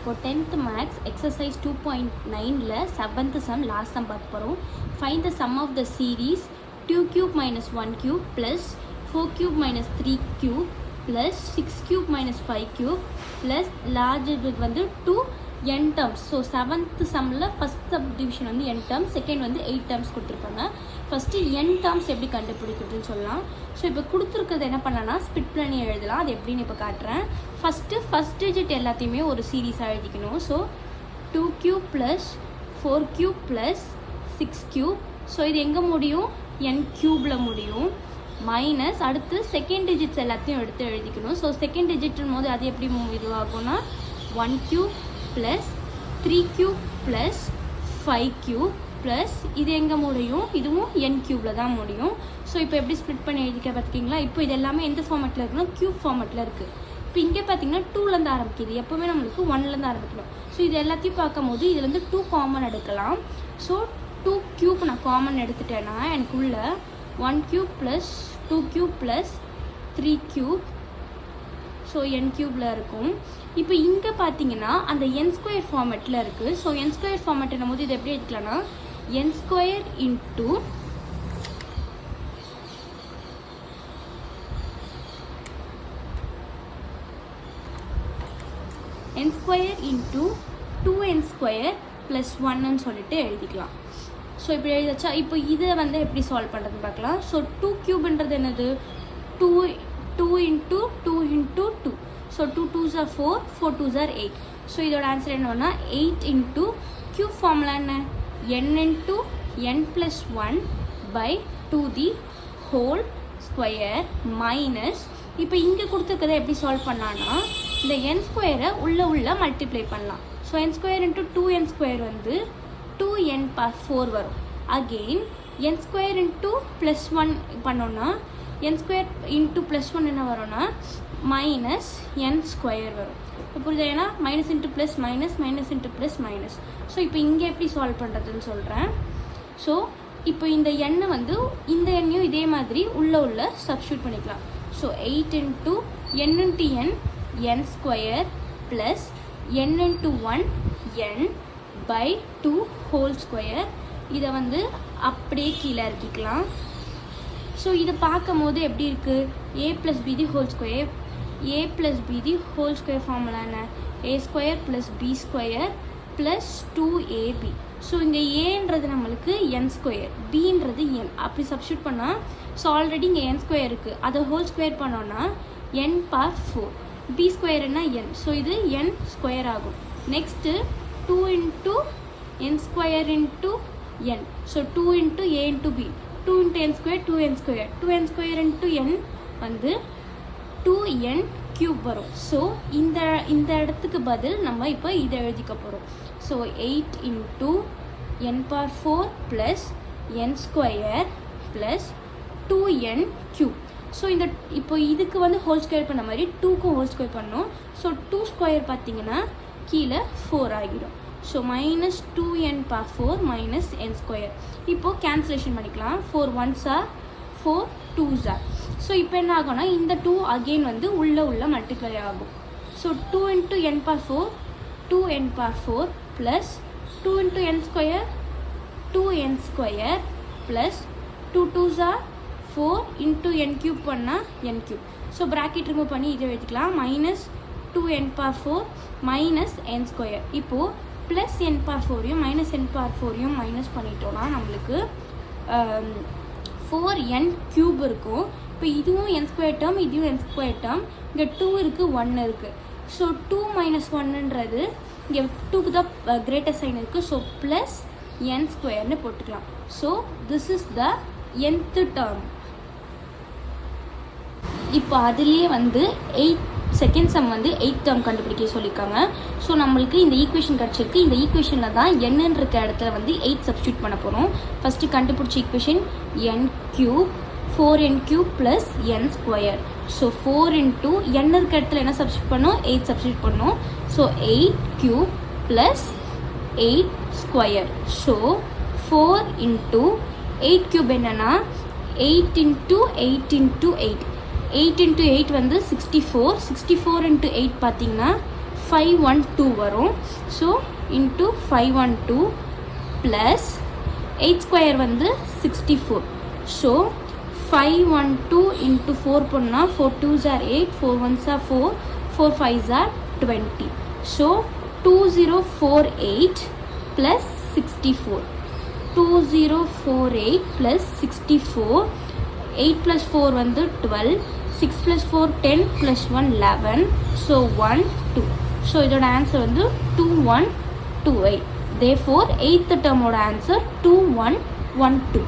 இப்போ 10th maths exercise 2.9ல 7th sum last sum பார்க்க போகிறோம். Find the sum of the series 2 cube minus 1 cube plus 4 cube minus 3 cube plus 6 cube minus 5 cube plus large வந்து 2 n terms. So 7th சம்மில் first sub division வந்து n terms, second வந்து 8 terms கொடுத்துருப்பாங்க. First n terms எப்படி கண்டுபிடிக்கிறதுன்னு சொல்லலாம். So இப்போ கொடுத்துருக்கிறது என்ன பண்ணலாம்னா ஸ்பிட் பண்ணி எழுதலாம். அது எப்படின்னு இப்போ காட்டுறேன். ஃபஸ்ட் டிஜிட் எல்லாத்தையுமே ஒரு சீரீஸாக எழுதிக்கணும். So 2 cube plus 4 cube plus 6 cube. So இது எங்கே முடியும்? n க்யூபில் முடியும். மைனஸ் அடுத்து செகண்ட் டிஜிட்ஸ் எல்லாத்தையும் எடுத்து எழுதிக்கணும். ஸோ செகண்ட் டிஜிட்டும் போது அது எப்படி இதுவாகும்னா 1 cube plus 3 cube plus 5 cube plus இது எங்கே முடியும்? இதுவும் n க்யூபில் தான் முடியும். ஸோ இப்போ எப்படி ஸ்ப்ளிட் பண்ணி எழுதிக்க பார்த்துக்கிங்களா? இப்போ இது எல்லாமே எந்த ஃபார்மேட்டில் இருக்குன்னா க்யூப் ஃபார்மேட்டில் இருக்குது. இப்போ இங்கே பார்த்தீங்கன்னா 2லேருந்து ஆரம்பிக்குது. எப்போவுமே நம்மளுக்கு 1லேருந்து ஆரம்பிக்கணும். ஸோ இது எல்லாத்தையும் பார்க்கும்போது இதுலேருந்து 2 காமன் எடுக்கலாம். ஸோ 2 க்யூப் நான் காமன் எடுத்துட்டேன்னா எனக்கு உள்ள 1 cube plus 2 cube plus 3 cube. So n க்யூபில் இருக்கும். இப்போ இங்கே பார்த்தீங்கன்னா அந்த n ஸ்கொயர் ஃபார்மேட்டில் இருக்குது. ஸோ n ஸ்கொயர் ஃபார்மேட் என்னும்போது இது எப்படி எடுக்கலாம்னா n square into n square into 2n square plus 1ன்னு சொல்லிட்டு எழுதிக்கலாம். ஸோ இப்படி எழுதிச்சா இப்போ இதை வந்து எப்படி சால்வ் பண்ணுறதுன்னு பார்க்கலாம். ஸோ 2 க்யூப்ன்றது என்னது? 2 into 2 into 2. So 2 2s are 4, 4 2s are 8. So இதோட ஆன்சர் என்னன்னா 8 இன்ட்டு க்யூப் ஃபார்முலா என்ன? n into n plus 1 by 2 the whole square minus இப்போ இங்கே கொடுத்துருக்கதை எப்படி சால்வ் பண்ணலான்னா இந்த n ஸ்கொயரை உள்ள மல்டிப்ளை பண்ணலாம். So n square into 2n square வந்து 2n பவர் 4 வரும். Again n square into plus 1 பண்ணோன்னா n ஸ்கொயர் இன்ட்டு ப்ளஸ் 1 என்ன வரும்னா மைனஸ் n ஸ்கொயர் வரும். இப்போ புரியுதா? ஏன்னா minus into plus minus, minus into plus minus. So இப்போ இங்கே எப்படி சால்வ் பண்ணுறதுன்னு சொல்கிறேன். ஸோ இப்போ இந்த எண்ணை வந்து இந்த எண்ணையும் இதே மாதிரி உள்ள சப்ஸ்டியூட் பண்ணிக்கலாம். So 8 into n into n square plus n into 1 n by 2 whole square. இதை வந்து அப்படியே கீழே இறக்கிக்கலாம். ஸோ இதை பார்க்கும் போது எப்படி இருக்குது? a plus b the whole square. a plus b the whole square formula என்ன? a square plus b square plus 2ab. So இங்கே ஏன்றது நம்மளுக்கு n ஸ்கொயர், bன்றது n. அப்படி சப்ஸ்டியூட் பண்ணால் ஸோ ஆல்ரெடி இங்கே n ஸ்கொயர் இருக்குது. அதை ஹோல் ஸ்கொயர் பண்ணோன்னா n பவர் 4. b ஸ்கொயர் என்ன? n. ஸோ இது n ஸ்கொயர் ஆகும். Next 2 into n square into n. So 2 into a into b. 2 into n square 2n square. 2n square into n வந்து 2n cube வரும். So இந்த இடத்துக்கு பதில் நம்ம இப்போ இதை எழுதிக்க போகிறோம். So 8 into n power 4 plus n square plus 2n cube. So இப்போ இதுக்கு வந்து ஹோல் ஸ்கொயர் பண்ண மாதிரி 2க்கும் ஹோல் ஸ்கொயர் பண்ணணும். ஸோ 2 ஸ்கொயர் பார்த்தீங்கன்னா கீழே 4 ஆகிடும். So minus 2n power 4 minus n square. இப்போது கேன்சலேஷன் பண்ணிக்கலாம். 4 1s are 4 2s are. So இப்போ என்ன ஆகும்னா இந்த 2 அகெயின் வந்து உள்ள மல்டிப்ளை ஆகும். So 2 into n power 4 2n power 4 plus 2 into n square 2n square plus 2 2s are 4 into n cube பண்ணால் n cube. So bracket remove பண்ணி இதை எழுதிக்கலாம். Minus 2n power 4 minus n square. இப்போது plus n power 4யும் minus n power 4யும் minus பண்ணிட்டோன்னா நம்மளுக்கு 4n cube இருக்கும். இப்போ இதுவும் n ஸ்கொயர் டேர்ம், இதுவும் n ஸ்கொயர் டேர்ம். இங்கே 2 இருக்குது 1 இருக்குது. ஸோ 2 மைனஸ் 1ன்றது இங்கே 2க்கு தான் கிரேட்டர் சைன் இருக்குது. ஸோ ப்ளஸ் n ஸ்கொயர்னு போட்டுக்கலாம். So this is the nth term. இப்போ அதுலேயே வந்து செகண்ட் சம் வந்து 8th டேர்ம் கண்டுபிடிக்க சொல்லியிருக்காங்க. ஸோ நம்மளுக்கு இந்த ஈக்குவேஷன் கிடச்சிருக்கு. இந்த ஈக்குவேஷனில் தான் என்னன்னு இருக்க இடத்துல வந்து 8 சப்ஸ்டியூட் பண்ண போகிறோம். ஃபஸ்ட்டு கண்டுபிடிச்ச equation n cube 4n cube plus n square. So 4 into n இருக்க இடத்துல என்ன சப்ஸ்டியூட் பண்ணோம்? 8 சப்ஸ்டியூட் பண்ணோம். So 8 cube plus 8 square. So 4 into 8 cube என்னன்னா 8 இன்ட்டு 8 இன்ட்டு 8. 8 into 8 வந்து 64. 64 into 8 பார்த்தீங்கன்னா 512 வரும். ஸோ இன்ட்டு 512 ப்ளஸ் 8 ஸ்கொயர் வந்து 64. ஸோ 512 இன்ட்டு 4 பண்ணால் 4 2s are 8, 4 1s are 4, 4 5s are 20. So 2048 plus 64. 2048 plus 64. 8 plus 4 வந்து 12, 6 ப்ளஸ் 4 10 ப்ளஸ் 1 11. ஸோ 1 2. ஸோ இதோட answer வந்து 2128. Therefore 8th termோட ஆன்சர் 2112.